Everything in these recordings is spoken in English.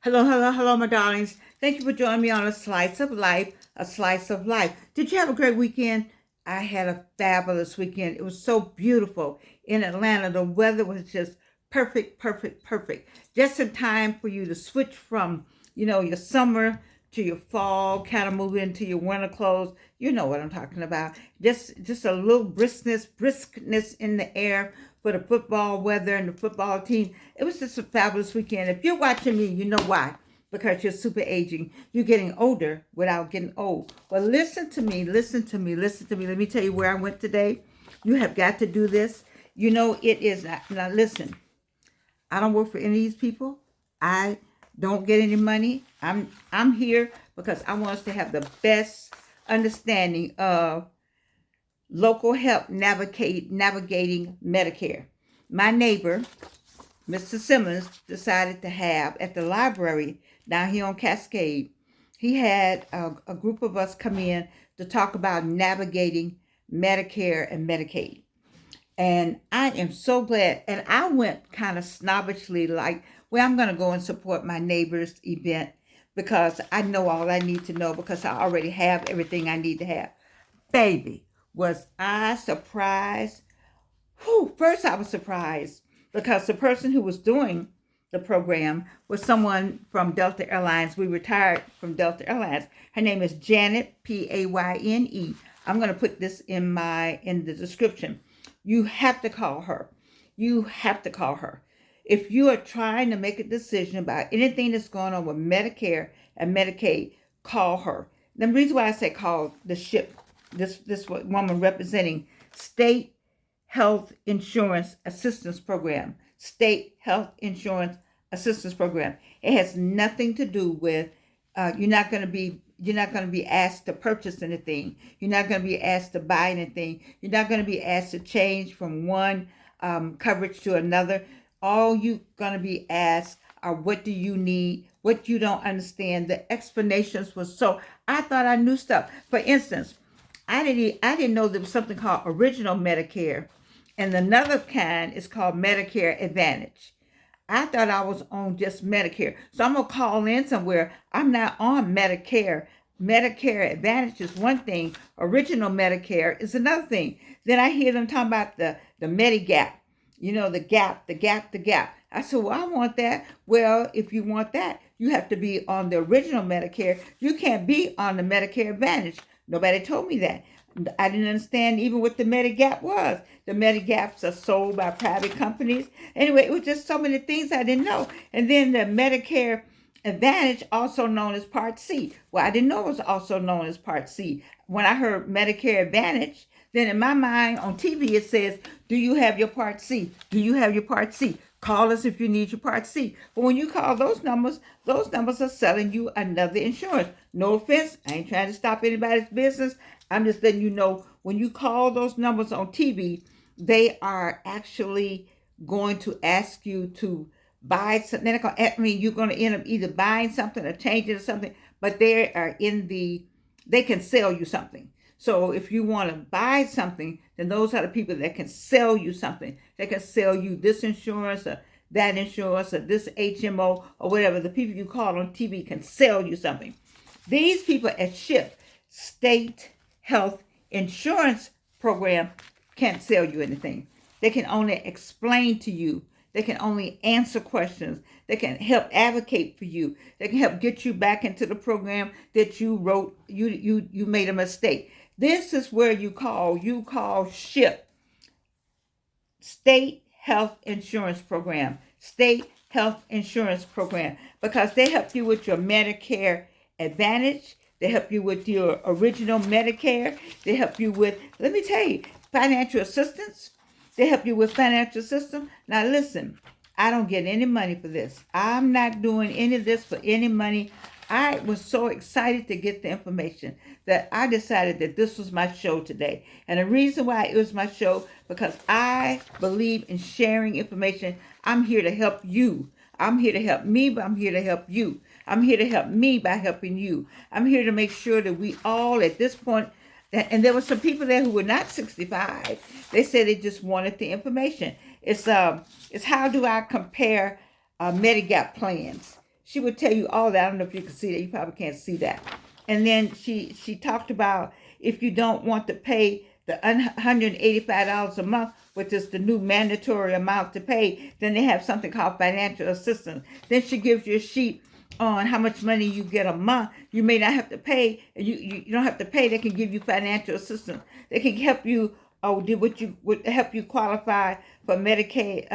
Hello, hello, hello, my darlings. Thank you for joining me on A Slice of Life, A Slice of Life. Did you have a great weekend? I had a fabulous weekend. It was so beautiful in Atlanta. The weather was just perfect, perfect, perfect. Just in time for you to switch from, your summer to your fall, kind of move into your winter clothes. You know what I'm talking about. Just a little briskness in the air for the football weather and the football team. It was just a fabulous weekend. If you're watching me, you know why. Because you're super aging. You're getting older without getting old. Well, listen to me, listen to me, listen to me. Let me tell you where I went today. You have got to do this. It is not. Now, listen, I don't work for any of these people. I don't get any money. I'm here because I want us to have the best understanding of local help navigating Medicare. My neighbor, Mr. Simmons, decided to have at the library down here on Cascade, he had a group of us come in to talk about navigating Medicare and Medicaid. And I am so glad. And I went kind of snobbishly, like, well, I'm going to go and support my neighbor's event because I know all I need to know because I already have everything I need to have. Baby, was I surprised? First, I was surprised because the person who was doing the program was someone from Delta Airlines. We retired from Delta Airlines. Her name is Janet, Payne. I'm going to put this in the description. You have to call her. You have to call her. If you are trying to make a decision about anything that's going on with Medicare and Medicaid, call her. The reason why I say call the ship, this woman representing State Health Insurance Assistance Program. State Health Insurance Assistance Program. It has nothing to do with you're not going to be asked to purchase anything. You're not going to be asked to buy anything. You're not going to be asked to change from one coverage to another. All you're going to be asked are what do you need, what you don't understand. The explanations were so, I thought I knew stuff. For instance, I didn't know there was something called original Medicare, and another kind is called Medicare Advantage. I thought I was on just Medicare. So I'm going to call in somewhere. I'm not on Medicare. Medicare Advantage is one thing. Original Medicare is another thing. Then I hear them talking about the Medigap. The gap. I said, well, I want that. Well, if you want that, you have to be on the original Medicare. You can't be on the Medicare Advantage. Nobody told me that. I didn't understand even what the Medigap was. The Medigaps are sold by private companies. Anyway, it was just so many things I didn't know. And then the Medicare Advantage, also known as Part C. Well, I didn't know it was also known as Part C. When I heard Medicare Advantage, then in my mind on TV it says, do you have your Part C? Do you have your Part C? Call us if you need your Part C. But when you call those numbers are selling you another insurance. No offense, I ain't trying to stop anybody's business. I'm just letting you know when you call those numbers on TV, they are actually going to ask you to buy something. You're going to end up either buying something or changing something, but they can sell you something. So if you want to buy something, then those are the people that can sell you something. They can sell you this insurance or that insurance or this HMO or whatever. The people you call on TV can sell you something. These people at SHIP, State Health Insurance Program, can't sell you anything. They can only explain to you. They can only answer questions. They can help advocate for you. They can help get you back into the program that you wrote. You made a mistake. This is where you call. You call SHIP, State Health Insurance Program. State Health Insurance Program, because they help you with your Medicare Advantage. They help you with your original Medicare. They help you with, let me tell you, financial assistance. They help you with financial assistance. Now listen, I don't get any money for this. I'm not doing any of this for any money. I was so excited to get the information that I decided that this was my show today. And the reason why it was my show, because I believe in sharing information. I'm here to help you. I'm here to help me, but I'm here to help you. I'm here to help me by helping you. I'm here to make sure that we all at this point, and there were some people there who were not 65. They said they just wanted the information. It's how do I compare Medigap plans? She would tell you all that. I don't know if you can see that. You probably can't see that. And then she talked about if you don't want to pay the $185 a month, which is the new mandatory amount to pay, then they have something called financial assistance. Then she gives you a sheet on how much money you get a month. You may not have to pay. You don't have to pay. They can give you financial assistance. They can help you would help you qualify for Medicaid,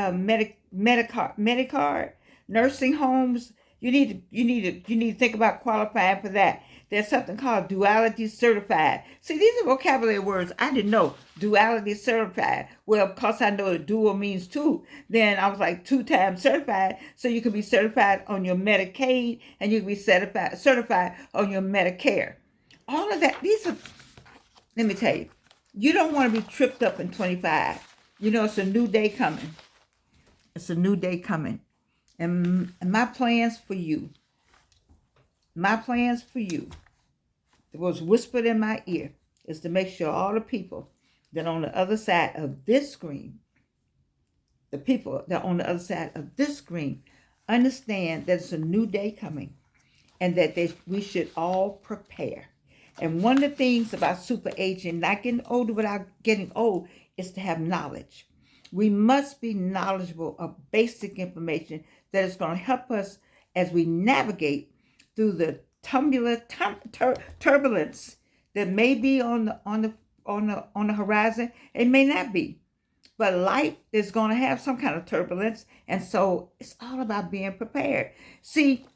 Medicare, nursing homes. You need to think about qualifying for that. There's something called duality certified. See, these are vocabulary words I didn't know. Duality certified. Well, because I know that dual means two, then I was like 2 times certified. So you can be certified on your Medicaid and you can be certified on your Medicare. All of that, let me tell you, you don't want to be tripped up in 25. You know, it's a new day coming. It's a new day coming. And my plans for you, that was whispered in my ear, is to make sure all the people that are on the other side of this screen, understand that it's a new day coming and that we should all prepare. And one of the things about super aging, not getting older without getting old, is to have knowledge. We must be knowledgeable of basic information that is going to help us as we navigate through the turbulence that may be on the horizon. It may not be, but life is going to have some kind of turbulence, and so it's all about being prepared. See,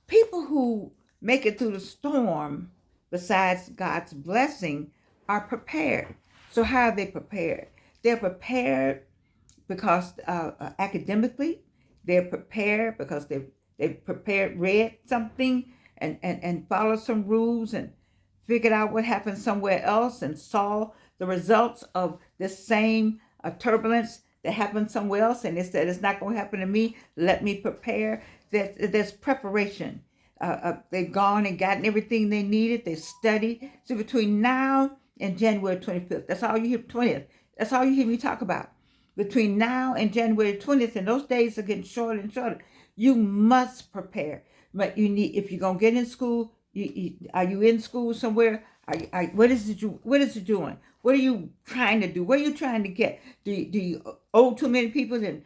people who make it through the storm, besides God's blessing, are prepared. So how are they prepared? They're prepared because academically, they're prepared because they've read something and followed some rules and figured out what happened somewhere else and saw the results of this same turbulence that happened somewhere else, and they said it's not going to happen to me. Let me prepare. There's preparation. They've gone and gotten everything they needed. They studied. So between now and January 25th, that's all you hear. 20th. That's all you hear me talk about. Between now and January 20th, and those days are getting shorter and shorter. You must prepare. But you need, if you're gonna get in school, are you in school somewhere? What is it doing? What are you trying to do? What are you trying to get? Do you owe too many people? Then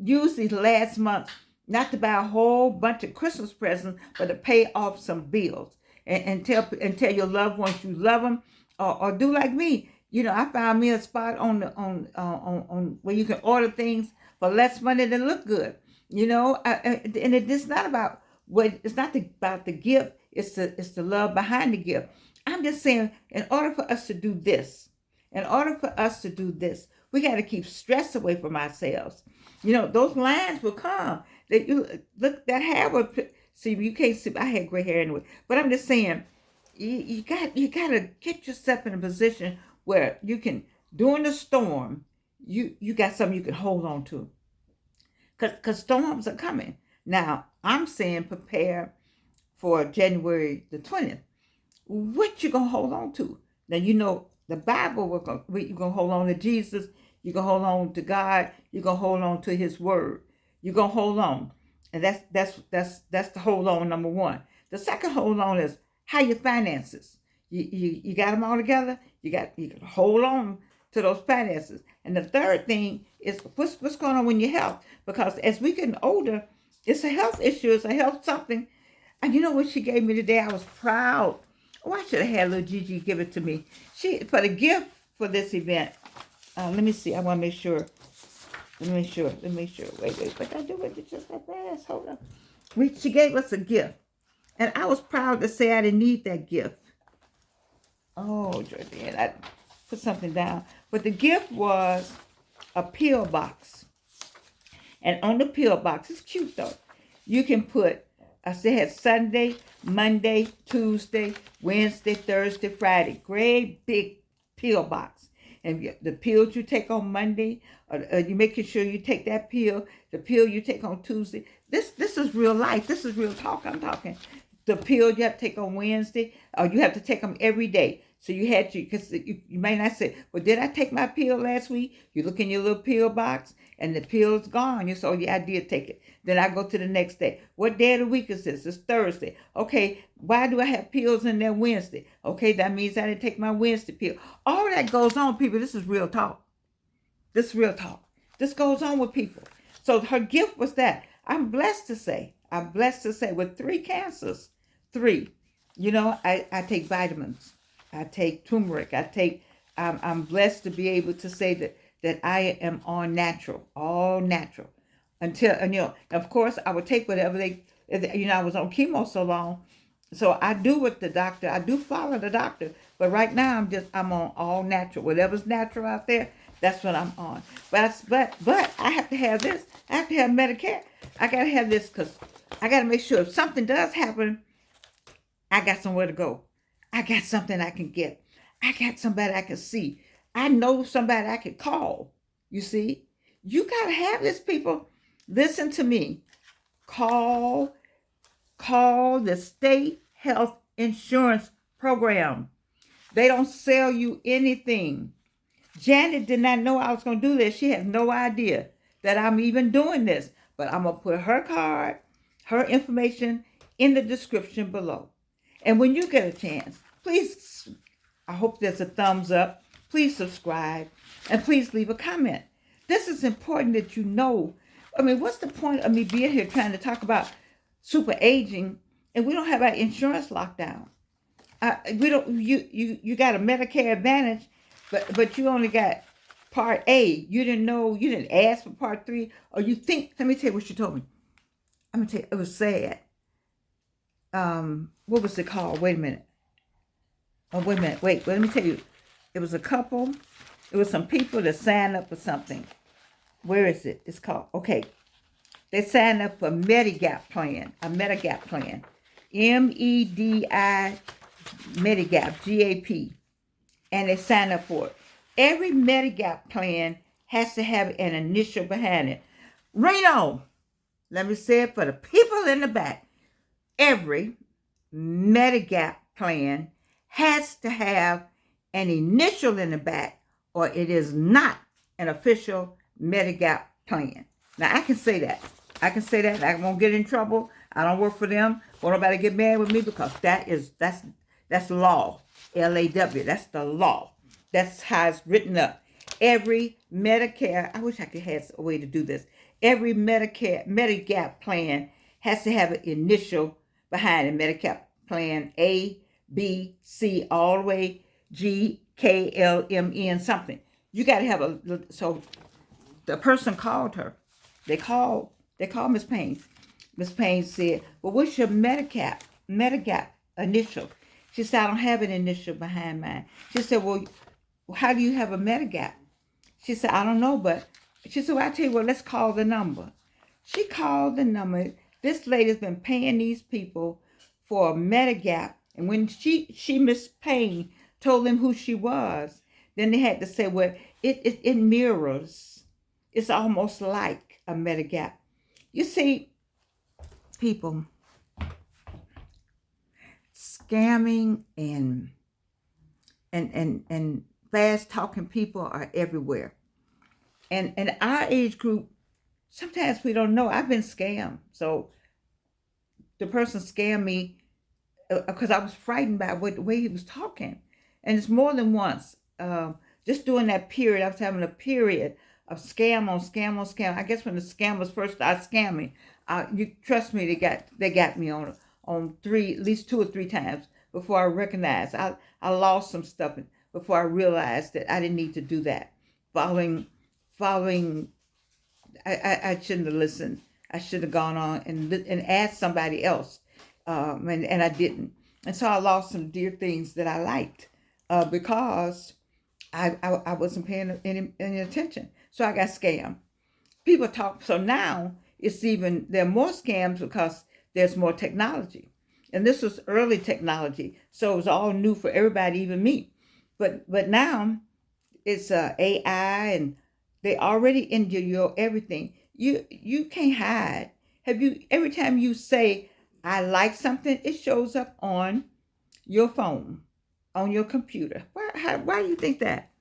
use these last months not to buy a whole bunch of Christmas presents, but to pay off some bills and tell your loved ones you love them, or do like me. You know, I found me a spot on where you can order things for less money that look good. You know, and it's not about about the gift. It's the love behind the gift. I'm just saying, in order for us to do this, we got to keep stress away from ourselves. You know, those lines will come. That you look, that hair will see. You can't see. I had gray hair anyway, but I'm just saying, you got to get yourself in a position where you can, during the storm, you got something you can hold on to. Because storms are coming. Now, I'm saying prepare for January the 20th. What you going to hold on to? Now, you know, the Bible, you're going to hold on to Jesus. You're going to hold on to God. You're going to hold on to his word. You're going to hold on. And that's the hold on, number one. The second hold on is how your finances. You got them all together. You can hold on to those finances. And the third thing is what's going on with your health, because as we get older, it's a health issue. It's a health something. And you know what she gave me today? I was proud. Oh, I should have had little Gigi give it to me. For the gift for this event. Let me see. I want to make sure. Let me make sure. Wait. But I do it just that fast. Hold on. She gave us a gift. And I was proud to say I didn't need that gift. Oh, Jordan, I put something down. But the gift was a pill box. And on the pill box, it's cute though. You can put, I said, it had Sunday, Monday, Tuesday, Wednesday, Thursday, Friday. Great big pill box. And the pills you take on Monday, you making sure you take that pill. The pill you take on Tuesday. This is real life. This is real talk I'm talking. The pill you have to take on Wednesday, or you have to take them every day. So you had to, because you may not say, well, did I take my pill last week? You look in your little pill box and the pill's gone. You say, oh, yeah, I did take it. Then I go to the next day. What day of the week is this? It's Thursday. Okay, why do I have pills in there Wednesday? Okay, that means I didn't take my Wednesday pill. All that goes on, people. This is real talk. This is real talk. This goes on with people. So her gift was that. I'm blessed to say, with 3 cancers, 3, I take vitamins. I take turmeric. I'm blessed to be able to say that I am all natural. Until, of course, I would take whatever I was on chemo so long. So I do I do follow the doctor. But right now, I'm on all natural. Whatever's natural out there, that's what I'm on. But I have to have this. I have to have Medicare. I got to have this because I got to make sure if something does happen, I got somewhere to go. I got something I can get. I got somebody I can see. I know somebody I can call. You see? You got to have this, people. Listen to me. Call the state health insurance program. They don't sell you anything. Janet did not know I was going to do this. She has no idea that I'm even doing this. But I'm going to put her card, her information in the description below. And when you get a chance, please, I hope there's a thumbs up. Please subscribe. And please leave a comment. This is important that you know. I mean, what's the point of me being here trying to talk about super aging and we don't have our insurance locked down? We don't. You got a Medicare Advantage, but you only got Part A. You didn't know. You didn't ask for Part 3, or you think. Let me tell you what she told me. I'm gonna tell you. It was sad. What was it called? Wait a minute. Oh, wait a minute. Wait. Let me tell you. It was a couple. It was some people that signed up for something. Where is it? It's called. Okay. They signed up for a Medigap plan. MEDI Medigap, GAP. And they signed up for it. Every Medigap plan has to have an initial behind it. Reno, let me say it for the people in the back. Every Medigap plan has to have an initial in the back, or it is not an official Medigap plan. Now, I can say that. I won't get in trouble. I don't work for them. Won't nobody get mad with me because that's law. LAW. That's the law. That's how it's written up. Every Medicare, I wish I could have a way to do this. Every Medigap plan has to have an initial behind it. Medicare plan A, B, C, all the way G, K, L, M, N, something. You got to have so the person called her. They called Miss Payne. Miss Payne said, well, what's your Medigap initial? She said, I don't have an initial behind mine. She said, well, how do you have a Medigap? She said, I don't know, but she said, well, I tell you what, let's call the number. She called the number. This lady's been paying these people for a Medigap. And when she Miss Payne, told them who she was, then they had to say, well, it mirrors. It's almost like a Medigap. You see, people, scamming and fast talking people are everywhere. And our age group, sometimes we don't know. I've been scammed. So the person scammed me because I was frightened by the way he was talking. And it's more than once. Just during that period, I was having a period of scam on scam on scam. I guess when the scammers first started scamming, you trust me, they got me on at least 2 or 3 times before I recognized. I lost some stuff before I realized that I didn't need to do that. Following, I shouldn't have listened. I should have gone on and asked somebody else, and I didn't. And so I lost some dear things that I liked because I wasn't paying any attention. So I got scammed. People talk. So now there are more scams because there's more technology. And this was early technology. So it was all new for everybody, even me. But now it's AI and they already into your everything. You can't hide. Every time you say, I like something, it shows up on your phone. on your computer. Why do you think that?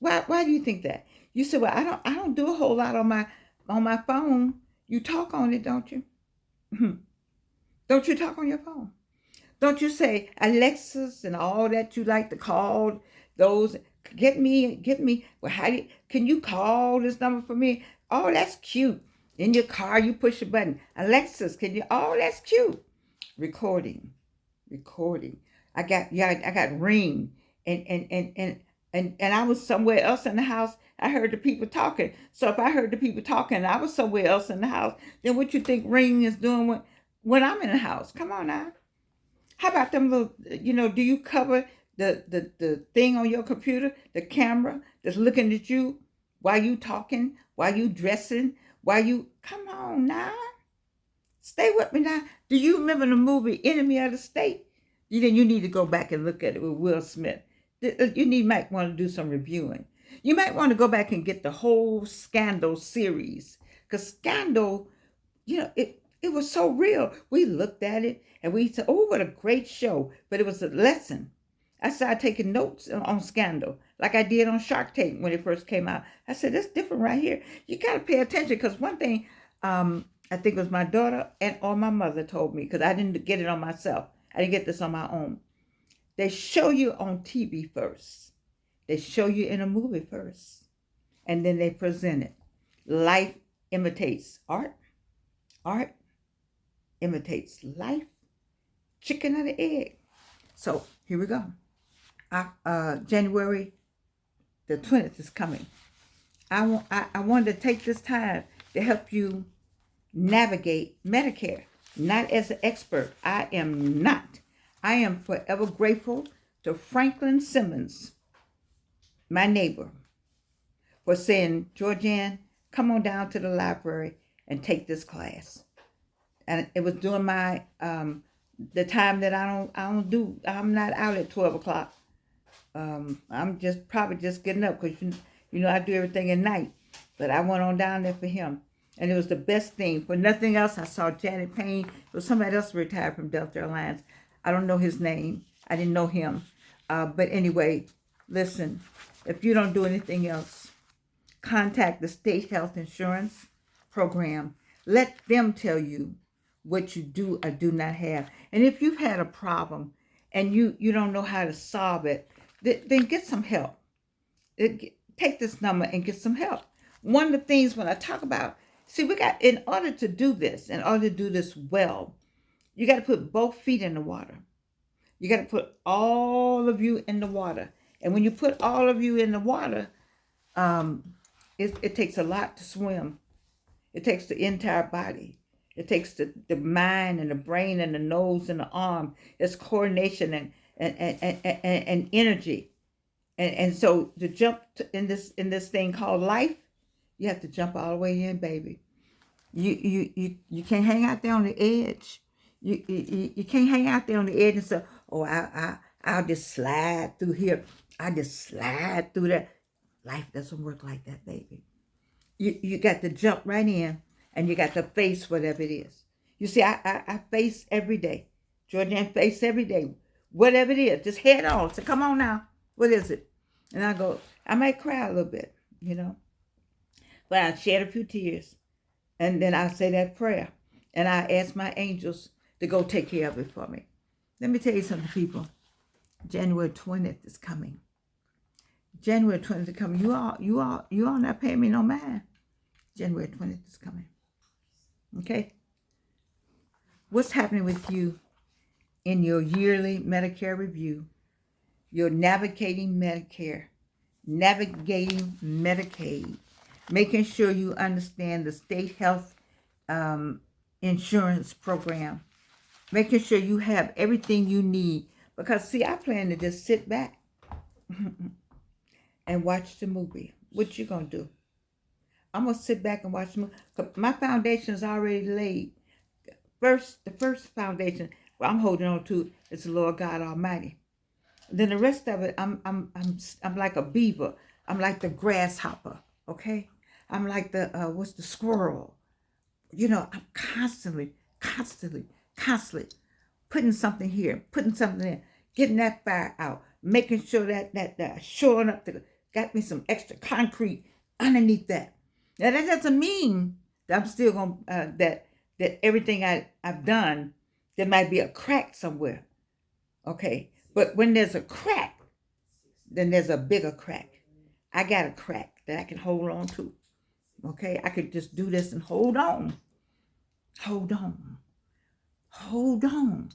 Why do you think that? You say, well, I don't do a whole lot on my phone. You talk on it, don't you? Don't you talk on your phone? Don't you say Alexis and all that you like to call those? Get me. Well, can you call this number for me? Oh, that's cute. In your car, you push a button. Alexis, can you? Oh, that's cute. Recording. I got Ring, and I was somewhere else in the house. I heard the people talking. So if I heard the people talking, and I was somewhere else in the house, then what you think Ring is doing when I'm in the house? Come on now. How about them little? Do you cover the thing on your computer, the camera that's looking at you while you talking, while you dressing, while you? Come on now. Stay with me now. Do you remember the movie Enemy of the State? You need to go back and look at it with Will Smith. Might want to do some reviewing. You might want to go back and get the whole Scandal series. Because Scandal, it was so real. We looked at it and we said, oh, what a great show. But it was a lesson. I started taking notes on Scandal, like I did on Shark Tank when it first came out. I said, that's different right here. You got to pay attention, because one thing, I think it was my daughter or my mother told me, because I didn't get it on myself. I didn't get this on my own. They show you on TV first. They show you in a movie first. And then they present it. Life imitates art. Art imitates life. Chicken or the egg. So here we go. January the 20th is coming. I wanted to take this time to help you navigate Medicare. Not as an expert. I am not. I am forever grateful to Franklin Simmons, my neighbor, for saying, Georgianne, come on down to the library and take this class. And it was during my the time that I'm not out at 12 o'clock. I'm probably just getting up, because I do everything at night. But I went on down there for him. And it was the best thing. For nothing else, I saw Janet Payne. It was somebody else retired from Delta Airlines. I don't know his name. I didn't know him. But anyway, listen, if you don't do anything else, contact the state health insurance program. Let them tell you what you do or do not have. And if you've had a problem and you don't know how to solve it, then get some help. Take this number and get some help. One of the things when I talk about, in order to do this well, you got to put both feet in the water. You got to put all of you in the water. And when you put all of you in the water, it takes a lot to swim. It takes the entire body. It takes the mind and the brain and the nose and the arm. It's coordination and energy. And so to jump in this thing called life, you have to jump all the way in, baby. You can't hang out there on the edge. You can't hang out there on the edge and say, oh, I'll just slide through here. I just slide through that. Life doesn't work like that, baby. You got to jump right in, and you got to face whatever it is. You see, I face every day. Georgianne face every day. Whatever it is, just head on. So come on now. What is it? And I might cry a little bit, But I shed a few tears. And then I say that prayer. And I ask my angels to go take care of it for me. Let me tell you something, people. January 20th is coming. January 20th is coming. You all not paying me no mind. January 20th is coming. Okay? What's happening with you in your yearly Medicare review? You're navigating Medicare, navigating Medicaid, making sure you understand the state health insurance program, making sure you have everything you need. Because, see, I plan to just sit back and watch the movie. What you going to do? I'm going to sit back and watch the movie. My foundation is already laid. The first foundation I'm holding on to is the Lord God Almighty. Then the rest of it, I'm like a beaver. I'm like the grasshopper, okay? I'm like the squirrel. I'm constantly putting something here, putting something in, getting that fire out, making sure that shoring up got me some extra concrete underneath that. Now that doesn't mean that I'm still gonna that everything I've done, there might be a crack somewhere. Okay. But when there's a crack, then there's a bigger crack. I got a crack that I can hold on to. Okay. I could just do this and hold on. Hold on. Hold on.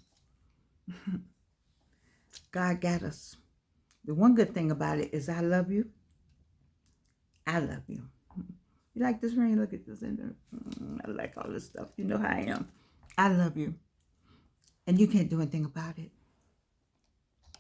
God got us. The one good thing about it is I love you. I love you. You like this ring? Look at this. I like all this stuff. You know how I am. I love you. And you can't do anything about it.